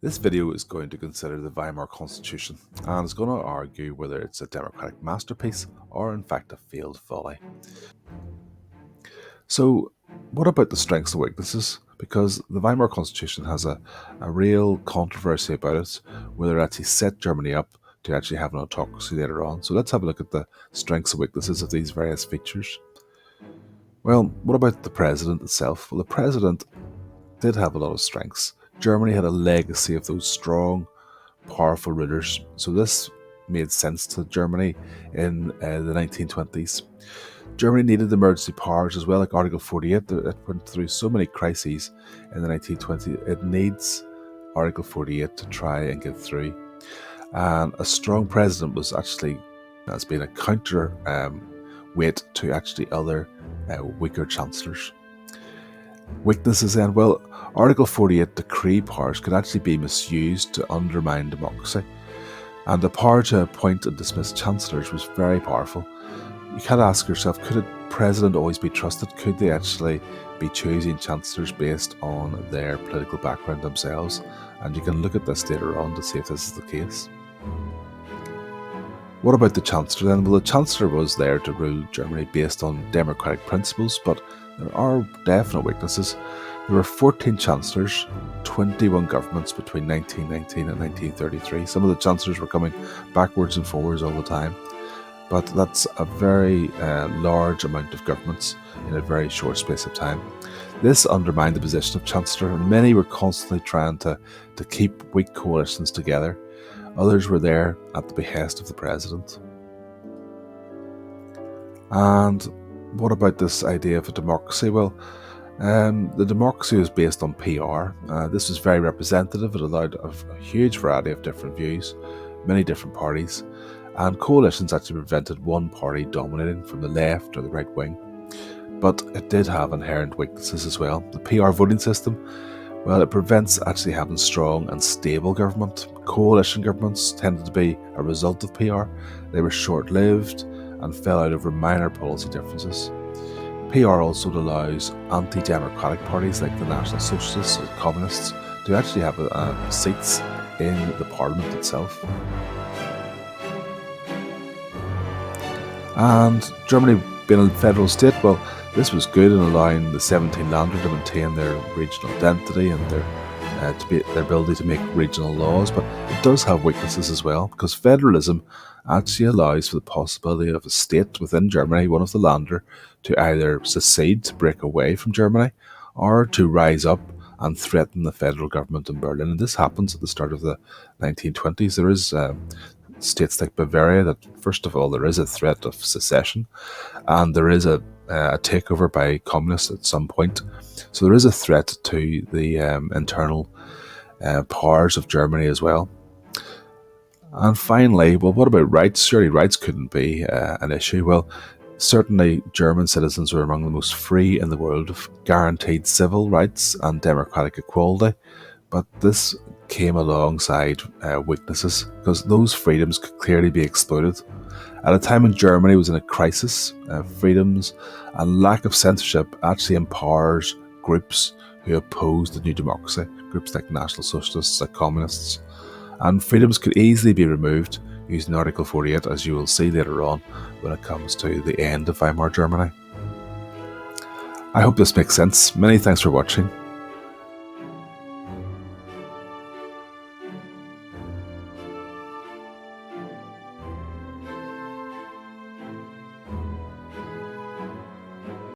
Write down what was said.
This video is going to consider the Weimar Constitution and is going to argue whether it's a democratic masterpiece or in fact a failed folly. So what about the strengths and weaknesses? Because the Weimar Constitution has a real controversy about it, whether it actually set Germany up to actually have an autocracy later on. So let's have a look at the strengths and weaknesses of these various features. Well, what about the president itself? Well, the president did have a lot of strengths. Germany had a legacy of those strong, powerful rulers, so this made sense to Germany in the 1920s. Germany needed emergency powers as well, like Article 48. It went through so many crises in the 1920s. It needs Article 48 to try and get through. And a strong president was actually has been a counter weight to actually other weaker chancellors. Weaknesses then, well, Article 48 decree powers could actually be misused to undermine democracy, and the power to appoint and dismiss chancellors was very powerful. You can't ask yourself, could a president always be trusted? Could they actually be choosing chancellors based on their political background themselves? And you can look at this later on to see if this is the case. What about the Chancellor then? Well, the Chancellor was there to rule Germany based on democratic principles, but there are definite weaknesses. There were 14 Chancellors, 21 governments between 1919 and 1933. Some of the Chancellors were coming backwards and forwards all the time, but that's a very large amount of governments in a very short space of time. This undermined the position of Chancellor, and many were constantly trying to keep weak coalitions together. Others were there at the behest of the president. And what about this idea of a democracy? Well, the democracy was based on PR. This was very representative. It allowed a huge variety of different views, many different parties, and coalitions actually prevented one party dominating from the left or the right wing. But it did have inherent weaknesses as well. The PR voting system, well, it prevents actually having strong and stable government. Coalition governments tended to be a result of PR. They were short-lived and fell out over minor policy differences. PR also allows anti-democratic parties like the National Socialists or Communists to actually have seats in the parliament itself. And Germany being a federal state, well, this was good in allowing the 17 Länder to maintain their regional identity and their ability to make regional laws, but it does have weaknesses as well, because federalism actually allows for the possibility of a state within Germany, one of the Länder, to either secede, to break away from Germany, or to rise up and threaten the federal government in Berlin. And this happens at the start of the 1920s. There is states like Bavaria that, first of all, there is a threat of secession, and there is a takeover by communists at some point. So there is a threat to the internal powers of Germany as well. And finally, well, what about rights? Surely rights couldn't be an issue. Well, certainly German citizens were among the most free in the world, of guaranteed civil rights and democratic equality. But this came alongside weaknesses, because those freedoms could clearly be exploited. At a time when Germany was in a crisis, freedoms and lack of censorship actually empowers groups who oppose the new democracy, groups like National Socialists, like Communists, and freedoms could easily be removed using Article 48, as you will see later on when it comes to the end of Weimar Germany. I hope this makes sense. Many thanks for watching.